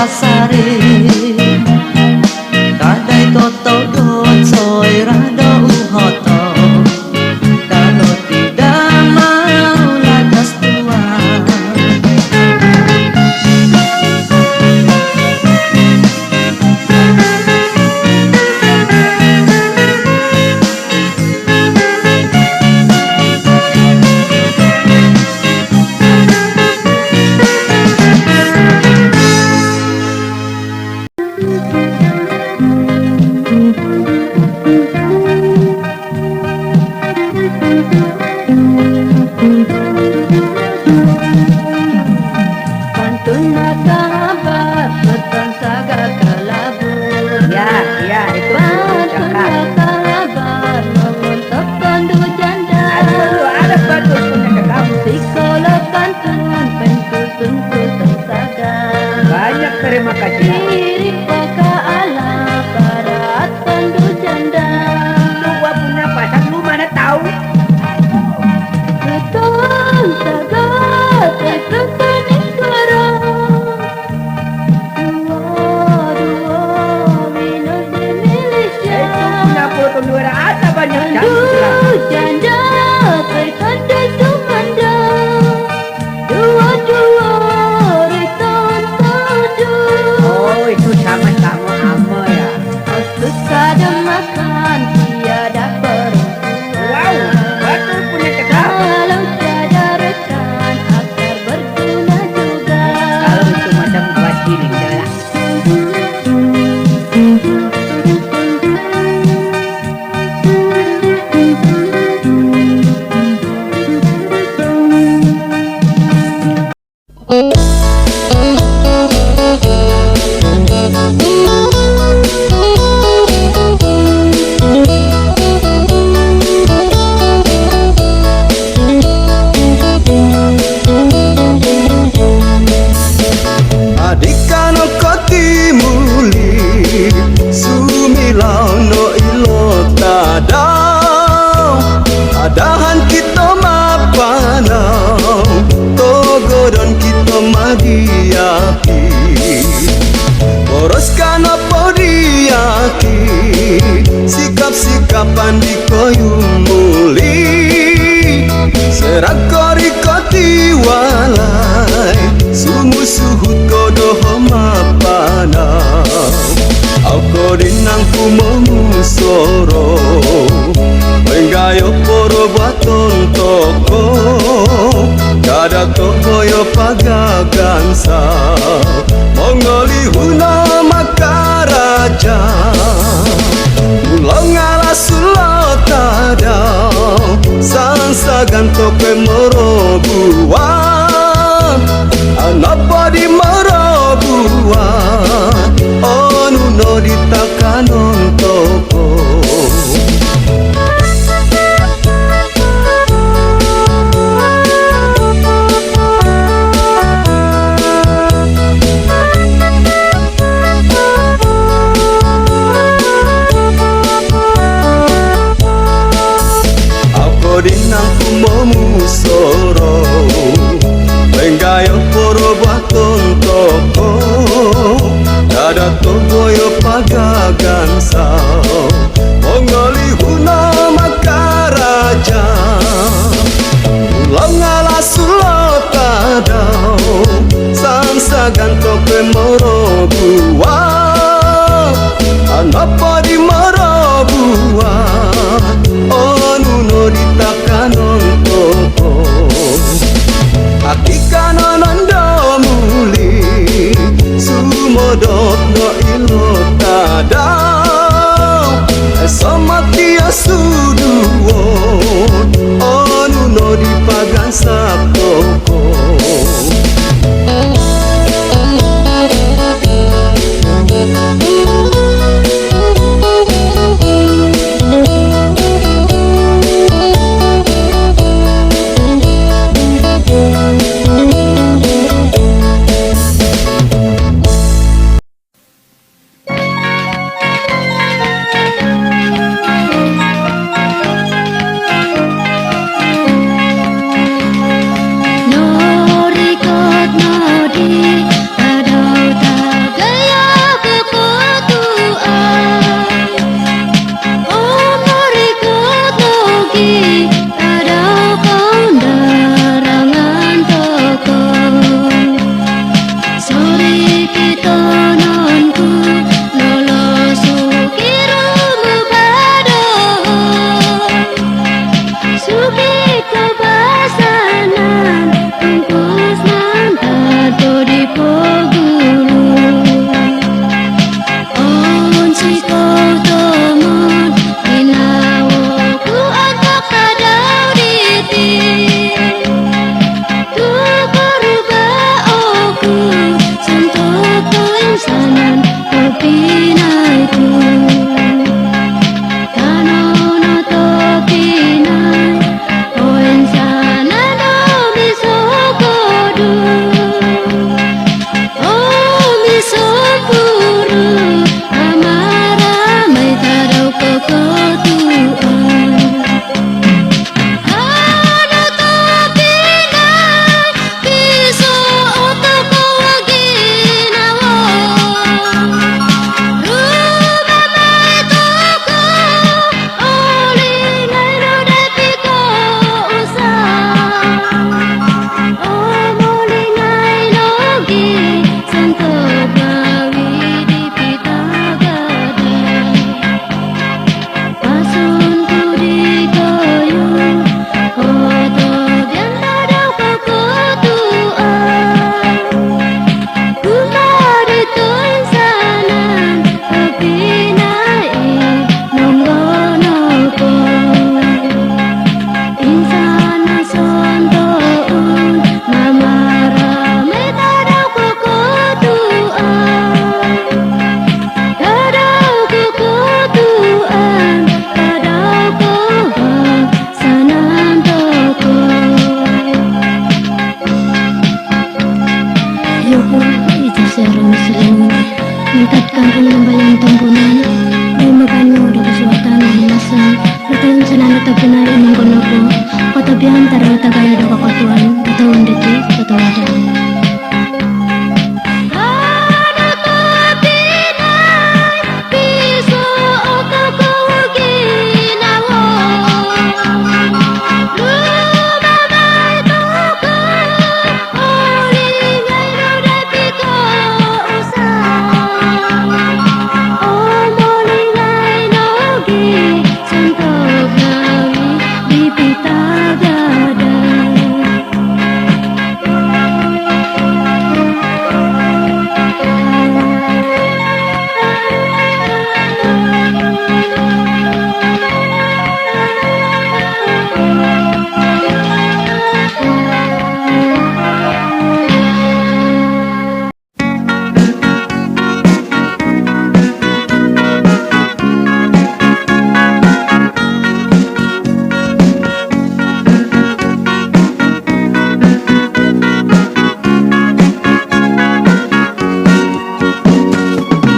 pasare kadai toto don soy rada uhoto kalau tidak mau ladas tua. Terima kasih. Mirip kakak ala barat pandu janda. Lu gua punya pasan lu mana tahu? Betul sagat terkenik suara. Dua minus di Malaysia. Punya foto luar ada banyak Pandu janda terkanda sumanda. Dua-dua oh itu sama-sama ama ya. susah dan makan tiada perempuan. Wow, betul punya cekap. Kalau tiada rekan akan berguna juga. Kalau itu macam buat diri lah. Adahan kita mapanau togodon kita madiaki boroskan apa diaki sikap-sikapan di koyung muli serakori koti walai sumu suhut kodoh mapanau aku dinang kumomu soro Gayo poro baton toko kada toko yo pagagansa mongoli huna makaraja ulang ala sulotada sansa gantoke moro buwa anapa di moro buwa onu no ditakanon toko. Dinang kumomu soro Lenggayo poro baton toko Dada toko yo pagagansa Mongoli huna makaraja Ulang ala sulotadao Sansa gantoke moro buwa Anapa di moro buwa onu no ditakanon toko akikanon ando muli sumodok no ilotada somatia suduwo onu no dipagansa toko Meningkatkan pengembangan tumbuhan dan makannya udah kesuatan masan bertahan senang tetap benar imang konopo kota biantara tagaya do kakotuan betawan detik betawada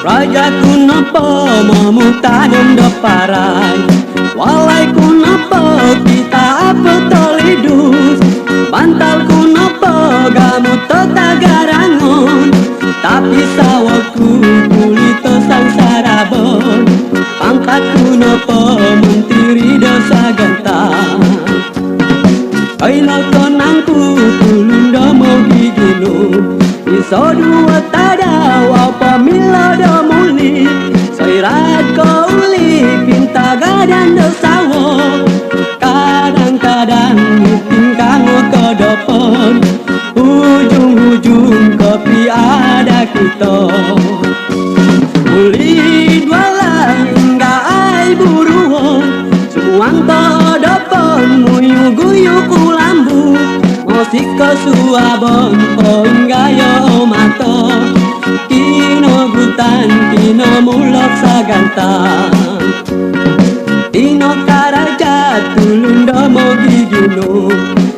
Raja kunapa memutanam do parai Walai kunapa kita petolidus Bantal kunapa gamu tetagarangon Tapi sawaku kulito sangsarabon Pangkat kunapa mentiri dosa gantang Kaino konangku kulunda mau giginu Iso dua tada wapa milo do muli Soirat ko uli pinta gadan do sawo Kadang-kadang ngiting kango kodopon Ujung-ujung kopi ada kita Uli dua lain ai buruon Suang kodopon muyu-guyu kulambu Musiko suabon penggayo mato Kino gutan, kino mulok sagantang Tino karaja tulundo mo gigino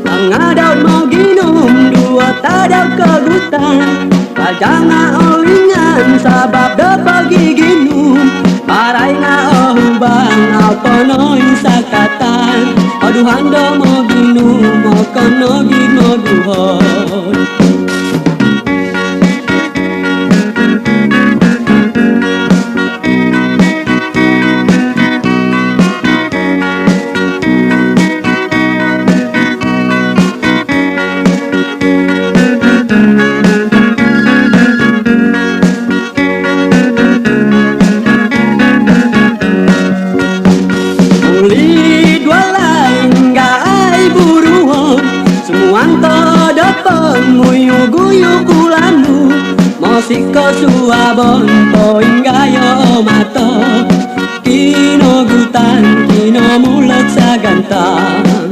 Tangadau mo ginum dua tadau kegutan Kajanga olingan sabab dopo giginum Parai nga ohubang alponoi sakatan Aduhan do mo ginum okono gino duhon Muyu-guyu kulanu Mosiko suabon poinggayo mato Kino gutan, kino mulak sagantang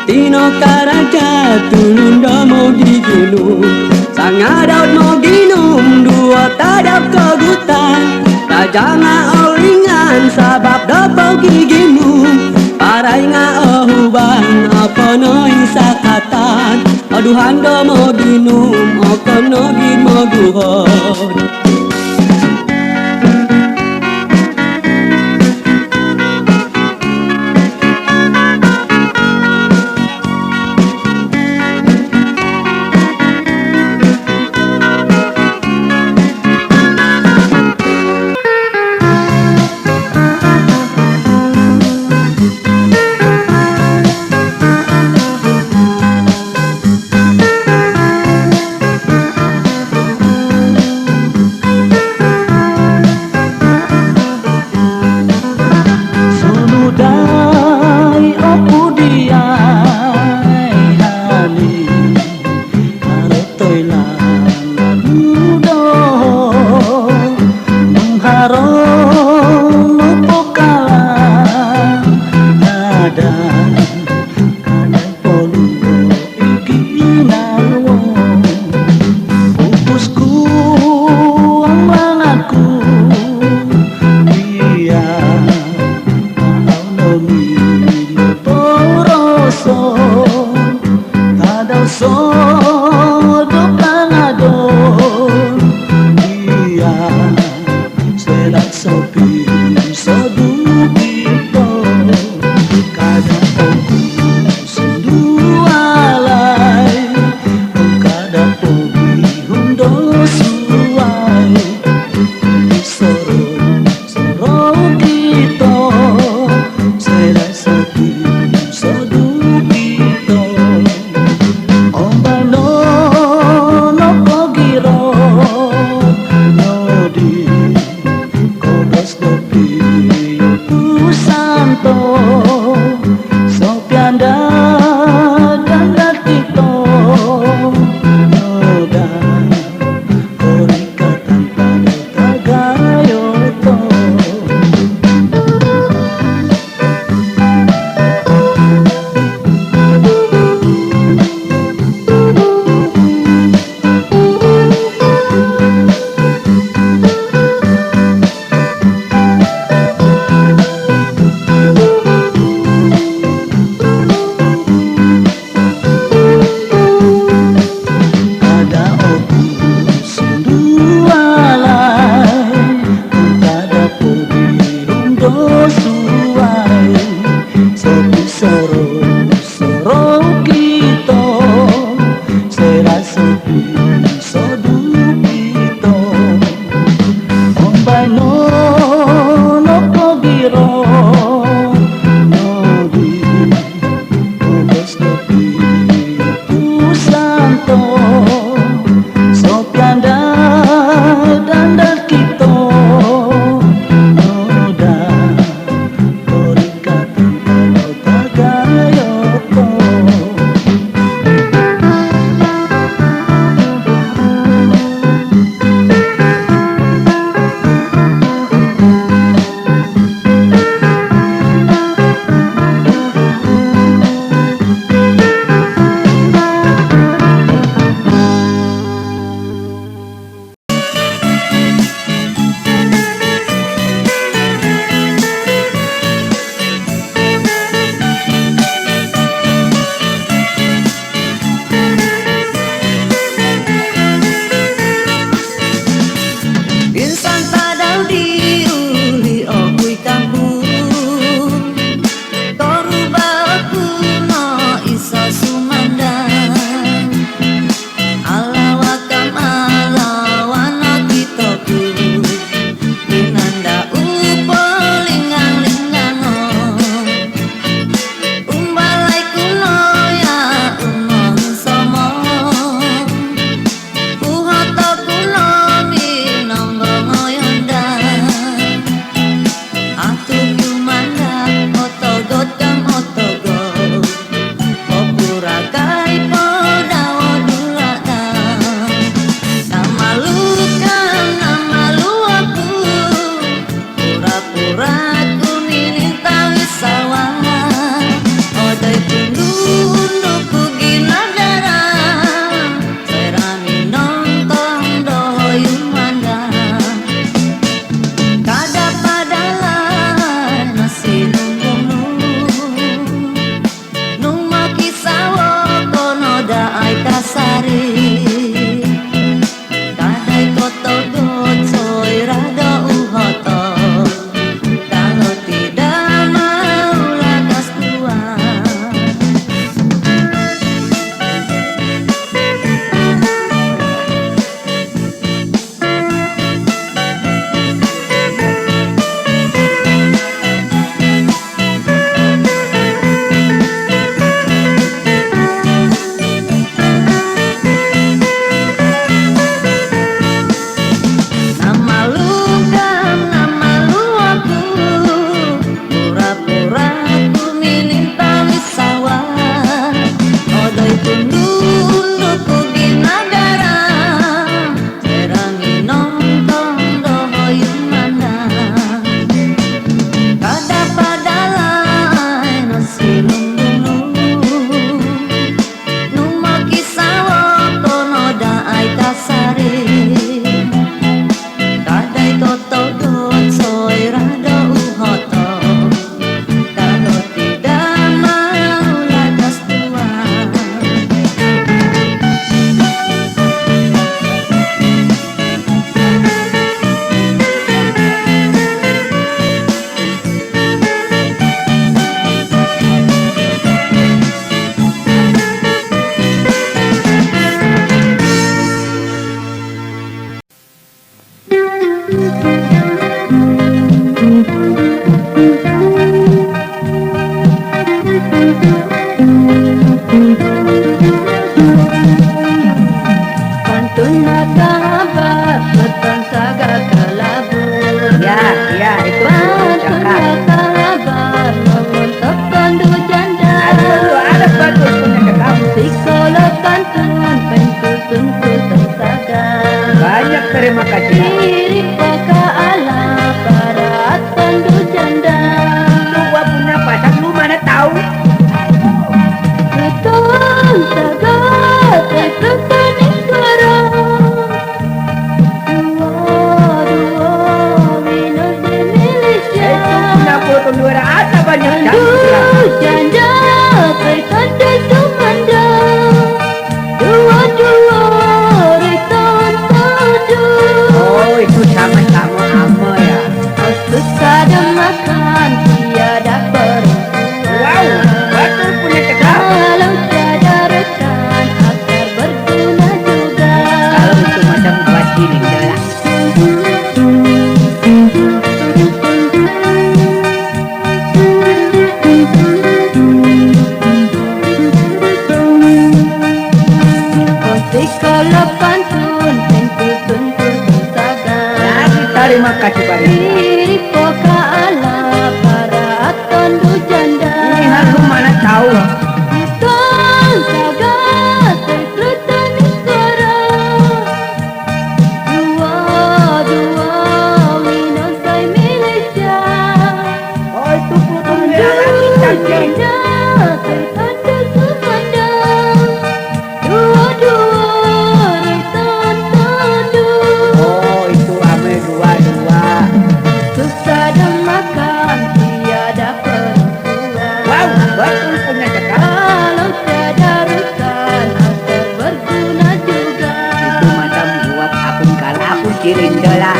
Tino karaja tulundo mo giginu Sangadaut mo ginum dua tadap kegutan Tajanga olingan sabab dopo giginu Parai nga ohubang aponoi sakatan Aduhan do mo ginum okono gin mo duhon kasih. Mirip baka ala para tandu janda. Lu gua punya pasak lu mana tahu? Beton sagat terkekani suara. Dua minus di Malaysia. Punya foto juara ada banyak Tandu cantik. janda tertanda sumanda. Dua reton tandu. Oh itu sama-sama ama ya. Susah dan makan tiada perempuan. Wow, betul punya cekap. Kalau tiada rekan akar berguna juga. Kalau itu macam gua Cirinda lah. Konsep kalau pantun tentu tentu saga. Lagi terima kasih banyak. Mirip poka ala para tandu janda. Ini hal lu mana tahu? Bukan saga terkretani suara. Dua minus by Malaysia. Oh itu foto juara lagi cantik. Janda tertanda sumanda. Dua reton tandu. Oh itu ame dua-dua. Susah dan makan tiada perempuan. Wow, betul punya cekap. Kalau tiada rekan akar berguna juga. Itu macam buat akun kalau aku Cirinda lah.